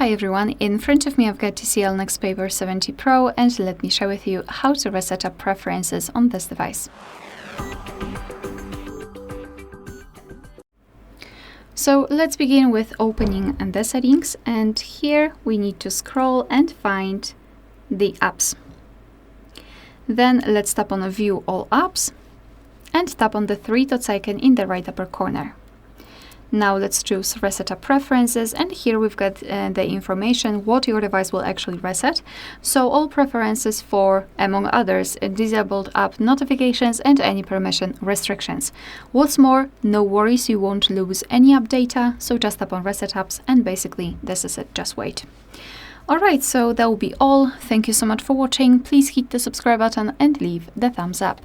Hi everyone, in front of me I've got TCL NxtPaper 70 Pro, and let me share with you how to reset up preferences on this device. So let's begin with opening the settings, and here we need to scroll and find the apps. Then let's tap on View All Apps and tap on the three dots icon in the right upper corner. Now let's choose Reset Up Preferences, and here we've got the information what your device will actually reset. So all preferences for, among others, disabled app notifications and any permission restrictions. What's more, no worries, you won't lose any app data, so just tap on Reset Apps and basically this is it, just wait. Alright, so that will be all. Thank you so much for watching. Please hit the subscribe button and leave the thumbs up.